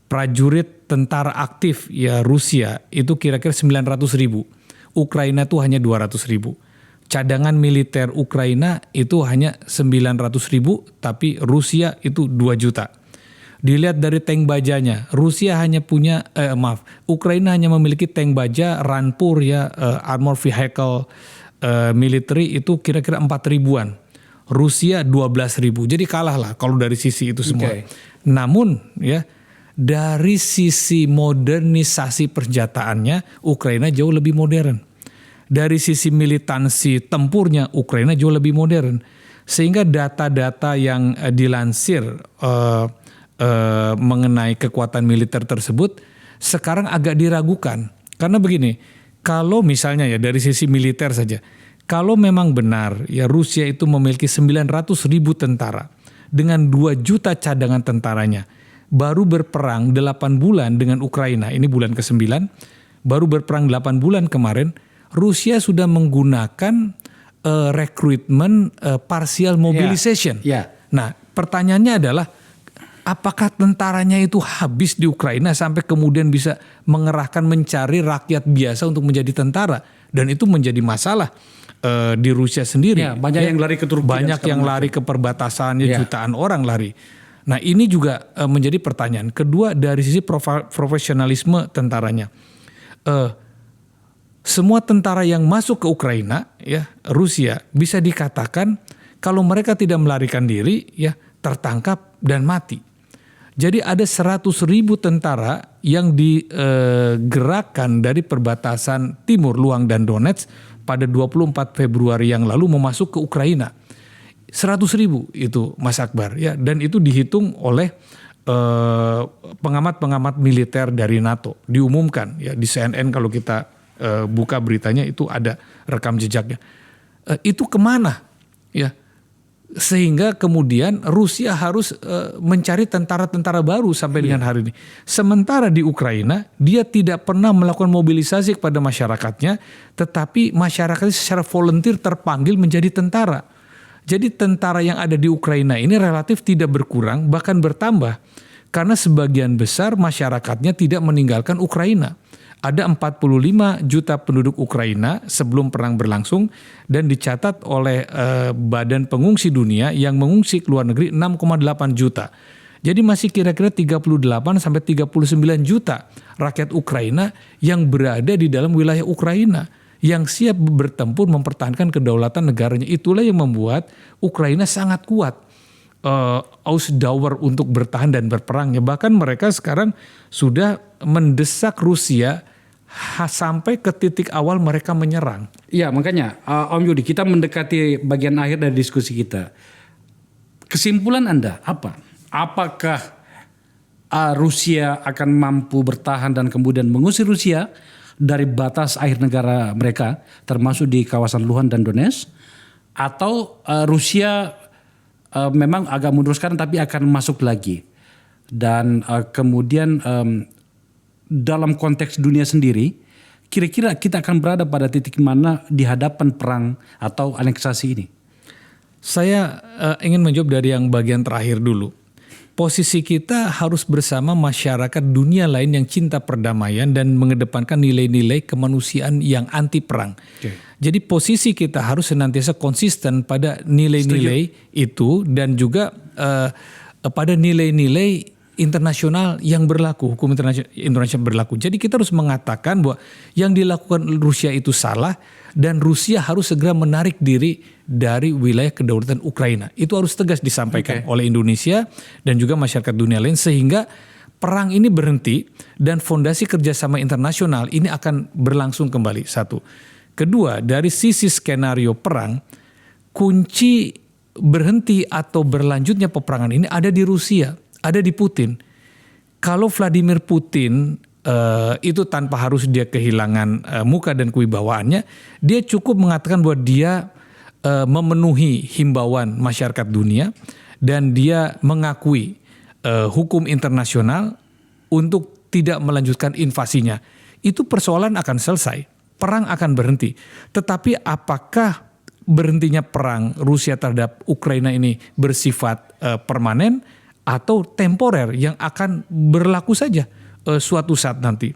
prajurit tentara aktif ya Rusia itu kira-kira 900.000. Ukraina itu hanya 200.000. Cadangan militer Ukraina itu hanya 900.000, tapi Rusia itu 2 juta. Dilihat dari tank bajanya, Rusia hanya punya, Ukraina hanya memiliki tank baja Rampur ya, armor vehicle military itu kira-kira 4.000-an. Rusia 12.000. Jadi kalah lah kalau dari sisi itu semua. Okay. Namun ya, dari sisi modernisasi persenjataannya, Ukraina jauh lebih modern. Dari sisi militansi tempurnya, Ukraina jauh lebih modern. Sehingga data-data yang dilansir mengenai kekuatan militer tersebut sekarang agak diragukan. Karena begini, kalau misalnya ya dari sisi militer saja, kalau memang benar ya Rusia itu memiliki 900.000 tentara dengan 2 juta cadangan tentaranya, baru berperang 8 bulan dengan Ukraina, ini bulan ke-9, baru berperang 8 bulan kemarin, Rusia sudah menggunakan rekrutmen partial mobilization. Yeah. Nah, pertanyaannya adalah apakah tentaranya itu habis di Ukraina sampai kemudian bisa mengerahkan mencari rakyat biasa untuk menjadi tentara, dan itu menjadi masalah di Rusia sendiri. Yeah, banyak yang lari ke Turki, banyak yang lari ke perbatasannya, jutaan orang lari. Nah, ini juga menjadi pertanyaan. Kedua, dari sisi profesionalisme tentaranya. Semua tentara yang masuk ke Ukraina, ya Rusia, bisa dikatakan kalau mereka tidak melarikan diri, ya tertangkap dan mati. Jadi ada 100.000 tentara yang digerakkan dari perbatasan timur Luhansk dan Donetsk pada 24 Februari yang lalu memasuk ke Ukraina. 100.000 itu Mas Akbar ya, dan itu dihitung oleh pengamat-pengamat militer dari NATO, diumumkan ya di CNN. Kalau kita buka beritanya itu ada rekam jejaknya. Itu kemana ya, sehingga kemudian Rusia harus mencari tentara-tentara baru sampai dengan hari ini. Sementara di Ukraina dia tidak pernah melakukan mobilisasi kepada masyarakatnya, tetapi masyarakatnya secara volunteer terpanggil menjadi tentara. Jadi tentara yang ada di Ukraina ini relatif tidak berkurang, bahkan bertambah. Karena sebagian besar masyarakatnya tidak meninggalkan Ukraina. Ada 45 juta penduduk Ukraina sebelum perang berlangsung, dan dicatat oleh Badan Pengungsi Dunia yang mengungsi ke luar negeri 6,8 juta. Jadi masih kira-kira 38-39 juta rakyat Ukraina yang berada di dalam wilayah Ukraina, yang siap bertempur mempertahankan kedaulatan negaranya. Itulah yang membuat Ukraina sangat kuat. Ausdauer untuk bertahan dan berperangnya. Bahkan mereka sekarang sudah mendesak Rusia sampai ke titik awal mereka menyerang. Ya, makanya Om Yudi, kita mendekati bagian akhir dari diskusi kita. Kesimpulan Anda apa? Apakah Rusia akan mampu bertahan dan kemudian mengusir Rusia dari batas akhir negara mereka, termasuk di kawasan Luhansk dan Donetsk? Atau Rusia memang agak mundur sekarang tapi akan masuk lagi? Dan kemudian dalam konteks dunia sendiri, kira-kira kita akan berada pada titik mana di hadapan perang atau aneksasi ini? Saya ingin menjawab dari yang bagian terakhir dulu. Posisi kita harus bersama masyarakat dunia lain yang cinta perdamaian dan mengedepankan nilai-nilai kemanusiaan yang anti perang. Okay. Jadi posisi kita harus senantiasa konsisten pada nilai-nilai itu dan juga pada nilai-nilai internasional yang berlaku, hukum internasional berlaku. Jadi kita harus mengatakan bahwa yang dilakukan Rusia itu salah dan Rusia harus segera menarik diri dari wilayah kedaulatan Ukraina. Itu harus tegas disampaikan oleh Indonesia dan juga masyarakat dunia lain sehingga perang ini berhenti dan fondasi kerjasama internasional ini akan berlangsung kembali. Satu. Kedua, dari sisi skenario perang, kunci berhenti atau berlanjutnya peperangan ini ada di Rusia, ada di Putin. Kalau Vladimir Putin itu tanpa harus dia kehilangan muka dan kewibawaannya, dia cukup mengatakan bahwa dia memenuhi himbauan masyarakat dunia dan dia mengakui hukum internasional untuk tidak melanjutkan invasinya. Itu persoalan akan selesai. Perang akan berhenti. Tetapi apakah berhentinya perang Rusia terhadap Ukraina ini bersifat permanen atau temporer yang akan berlaku saja suatu saat nanti?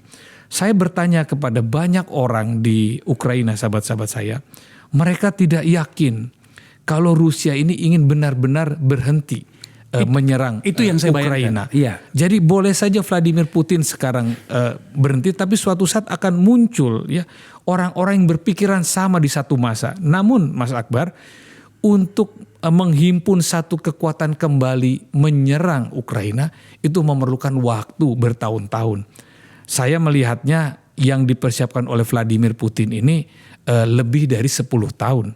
Saya bertanya kepada banyak orang di Ukraina, sahabat-sahabat saya. Mereka tidak yakin kalau Rusia ini ingin benar-benar berhenti menyerang itu yang saya Ukraina. Iya. Jadi boleh saja Vladimir Putin sekarang berhenti, tapi suatu saat akan muncul ya orang-orang yang berpikiran sama di satu masa. Namun Mas Akbar, untuk menghimpun satu kekuatan kembali menyerang Ukraina itu memerlukan waktu bertahun-tahun. Saya melihatnya yang dipersiapkan oleh Vladimir Putin ini lebih dari 10 tahun.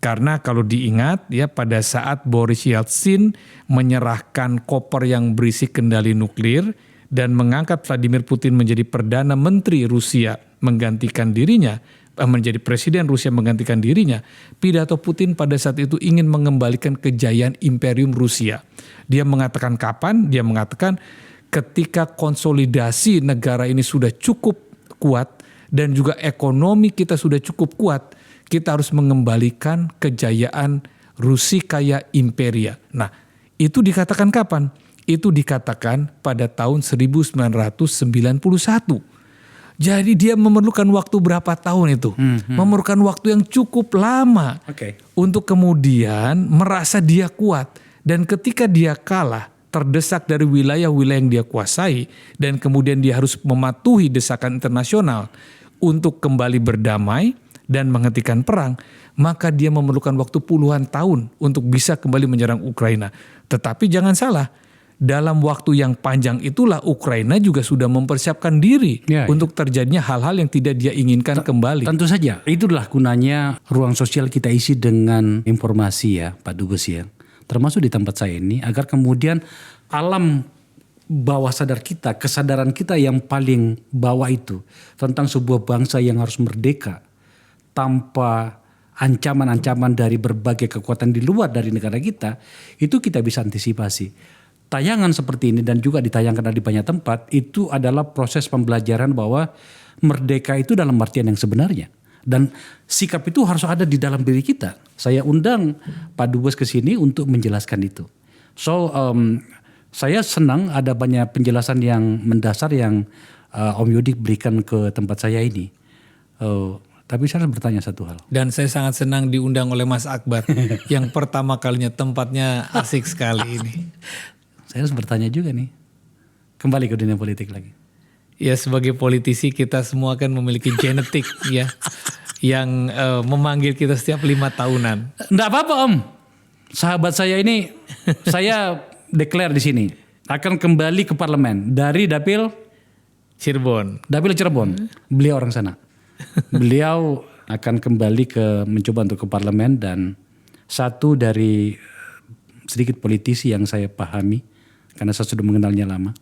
Karena kalau diingat ya pada saat Boris Yeltsin menyerahkan koper yang berisi kendali nuklir dan mengangkat Vladimir Putin menjadi Perdana Menteri Rusia menggantikan dirinya, menjadi Presiden Rusia menggantikan dirinya, pidato Putin pada saat itu ingin mengembalikan kejayaan Imperium Rusia. Dia mengatakan kapan? Dia mengatakan ketika konsolidasi negara ini sudah cukup kuat dan juga ekonomi kita sudah cukup kuat, kita harus mengembalikan kejayaan Rusikaya Imperia. Nah, itu dikatakan kapan? Itu dikatakan pada tahun 1991. Jadi dia memerlukan waktu berapa tahun itu? Memerlukan waktu yang cukup lama untuk kemudian merasa dia kuat. Dan ketika dia kalah, terdesak dari wilayah-wilayah yang dia kuasai, dan kemudian dia harus mematuhi desakan internasional untuk kembali berdamai dan menghentikan perang, maka dia memerlukan waktu puluhan tahun untuk bisa kembali menyerang Ukraina. Tetapi jangan salah, dalam waktu yang panjang itulah Ukraina juga sudah mempersiapkan diri untuk terjadinya hal-hal yang tidak dia inginkan kembali. Tentu saja, itulah gunanya ruang sosial kita isi dengan informasi ya Pak Dubes ya. Termasuk di tempat saya ini, agar kemudian alam bawah sadar kita, kesadaran kita yang paling bawah itu tentang sebuah bangsa yang harus merdeka tanpa ancaman-ancaman dari berbagai kekuatan di luar dari negara kita, itu kita bisa antisipasi. Tayangan seperti ini dan juga ditayangkan di banyak tempat, itu adalah proses pembelajaran bahwa merdeka itu dalam artian yang sebenarnya. Dan sikap itu harus ada di dalam diri kita. Saya undang Pak Dubes ke sini untuk menjelaskan itu. So, saya senang ada banyak penjelasan yang mendasar yang Om Yudi berikan ke tempat saya ini. Tapi saya harus bertanya satu hal. Dan saya sangat senang diundang oleh Mas Akbar yang pertama kalinya, tempatnya asik sekali ini. Saya harus bertanya juga nih. Kembali ke dunia politik lagi. Ya sebagai politisi kita semua kan memiliki genetik ya yang memanggil kita setiap 5 tahunan. Enggak apa-apa Om. Sahabat saya ini saya declare di sini akan kembali ke parlemen dari Dapil Cirebon. Beliau orang sana. Beliau akan kembali mencoba untuk ke parlemen, dan satu dari sedikit politisi yang saya pahami karena saya sudah mengenalnya lama,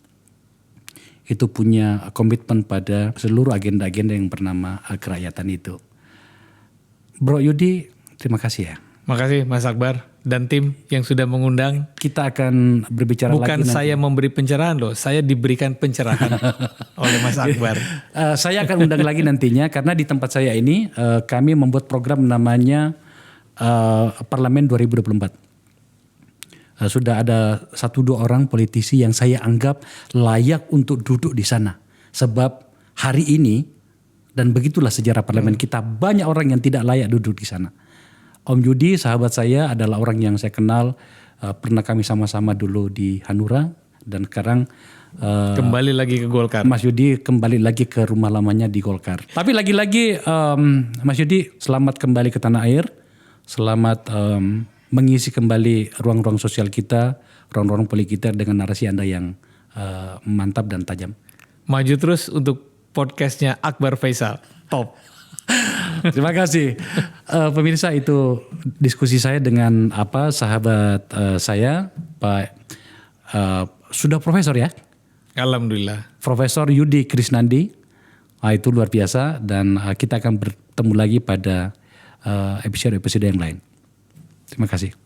itu punya komitmen pada seluruh agenda-agenda yang bernama kerakyatan itu. Bro Yudi, terima kasih ya. Makasih Mas Akbar dan tim yang sudah mengundang. Kita akan berbicara lagi. Bukan saya memberi pencerahan loh, saya diberikan pencerahan oleh Mas Akbar. Saya akan undang lagi nantinya, karena di tempat saya ini kami membuat program namanya Parlemen 2024. Sudah ada 1-2 orang politisi yang saya anggap layak untuk duduk di sana. Sebab hari ini, dan begitulah sejarah parlemen kita, banyak orang yang tidak layak duduk di sana. Om Yudi, sahabat saya, adalah orang yang saya kenal, pernah kami sama-sama dulu di Hanura, dan sekarang kembali lagi ke Golkar. Mas Yudi kembali lagi ke rumah lamanya di Golkar. Tapi lagi-lagi Mas Yudi, selamat kembali ke tanah air, selamat mengisi kembali ruang-ruang sosial kita, ruang-ruang politik kita dengan narasi Anda yang mantap dan tajam. Maju terus untuk podcastnya Akbar Faisal. Top. Terima kasih. Pemirsa, itu diskusi saya dengan sahabat saya, Pak sudah profesor ya? Alhamdulillah. Profesor Yudi Krisnandi. Itu luar biasa, dan kita akan bertemu lagi pada episode-episode yang lain. Terima kasih.